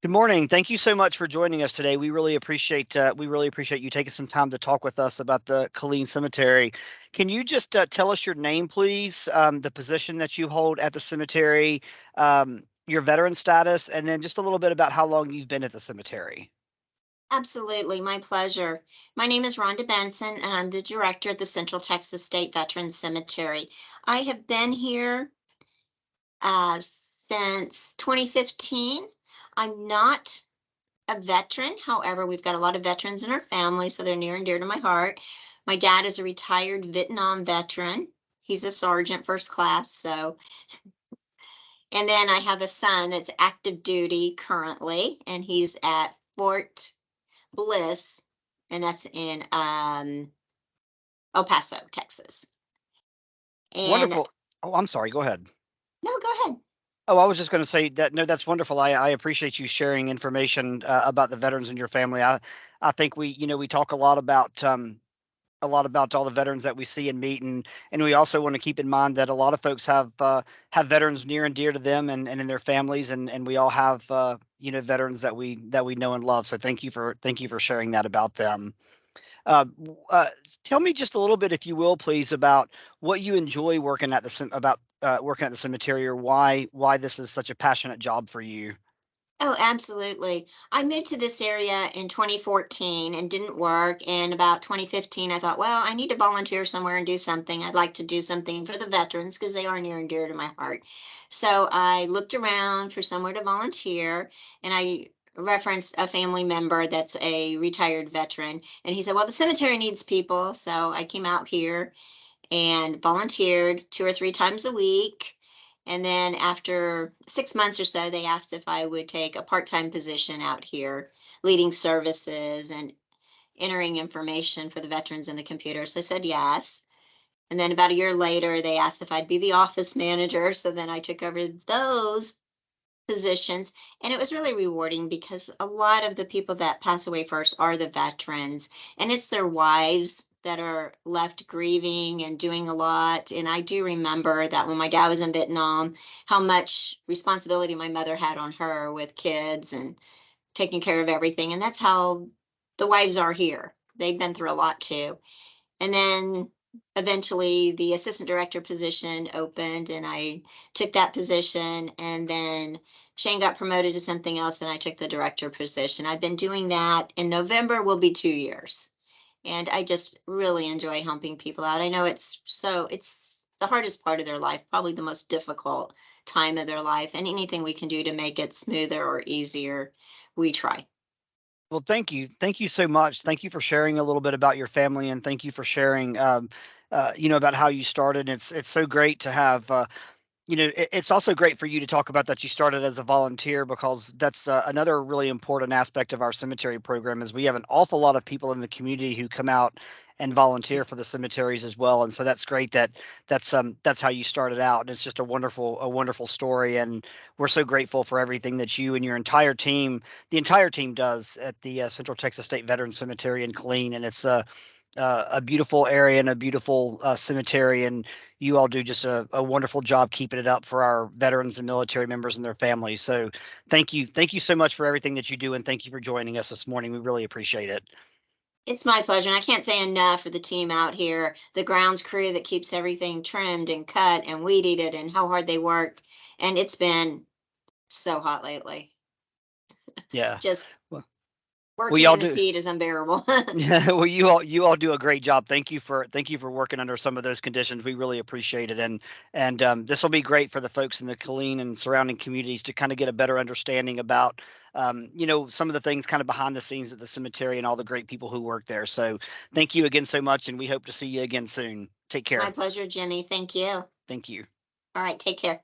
Good morning. Thank you so much for joining us today. We really appreciate you taking some time to talk with us about the Killeen Cemetery. Can you just tell us your name, please, the position that you hold at the cemetery, your veteran status, and then just a little bit about how long you've been at the cemetery? Absolutely, my pleasure. My name is Rhonda Benson, and I'm the director at the Central Texas State Veterans Cemetery. I have been here since 2015. I'm not a veteran. However, we've got a lot of veterans in our family, so they're near and dear to my heart. My dad is a retired Vietnam veteran. He's a sergeant first class, and then I have a son that's active duty currently, and he's at Fort Bliss, and that's in El Paso, Texas. And Wonderful. Oh, I'm sorry. Go ahead. no, go ahead. Oh, I was just going to say that no, that's wonderful. I appreciate you sharing information about the veterans in your family. I think we talk a lot about all the veterans that we see and meet, and we also want to keep in mind that a lot of folks have veterans near and dear to them and in their families, and we all have veterans that we know and love. So thank you for sharing that about them. Uh, Tell me just a little bit, if you will, please, about what you enjoy working at working at the cemetery, or why this is such a passionate job for you. Oh, absolutely. I moved to this area in 2014 and didn't work. And about 2015, I thought, well, I need to volunteer somewhere and do something. I'd like to do something for the veterans because they are near and dear to my heart. So I looked around for somewhere to volunteer, and I referenced a family member that's a retired veteran. And he said, well, the cemetery needs people. So I came out here and volunteered 2 or 3 times a week. And then after 6 months or so, they asked if I would take a part-time position out here, leading services and entering information for the veterans in the computer. So I said yes. And then about a year later, they asked if I'd be the office manager. So then I took over those positions. And it was really rewarding because a lot of the people that pass away first are the veterans, and it's their wives that are left grieving and doing a lot. And I do remember that when my dad was in Vietnam, how much responsibility my mother had on her with kids and taking care of everything. And that's how the wives are here. They've been through a lot too. And then eventually the assistant director position opened, and I took that position. And then Shane got promoted to something else, and I took the director position. I've been doing that. In November will be 2 years. And I just really enjoy helping people out. I know it's the hardest part of their life, probably the most difficult time of their life. And anything we can do to make it smoother or easier, we try. Well, thank you. Thank you so much. Thank you for sharing a little bit about your family, and thank you for sharing, about how you started. It's so great to have. It's also great for you to talk about that you started as a volunteer, because that's another really important aspect of our cemetery program. Is we have an awful lot of people in the community who come out and volunteer for the cemeteries as well, and so that's great that's how you started out, and it's just a wonderful story, and we're so grateful for everything that you and your the entire team does at the Central Texas State Veterans Cemetery in Killeen, and it's a beautiful area and a beautiful cemetery, and you all do just a wonderful job keeping it up for our veterans and military members and their families. So thank you so much for everything that you do, and thank you for joining us this morning. We really appreciate it. It's my pleasure, and I can't say enough for the team out here, the grounds crew that keeps everything trimmed and cut and weed eated, and how hard they work. And it's been so hot lately. Yeah. Just Well, well, working y'all in this do. heat is unbearable. Yeah, well, you all do a great job. Thank you for working under some of those conditions. We really appreciate it, and this will be great for the folks in the Killeen and surrounding communities to kind of get a better understanding about some of the things kind of behind the scenes at the cemetery and all the great people who work there. So thank you again so much, and we hope to see you again soon. Take My care. pleasure, Jimmy. Thank you. Thank you. All right, take care.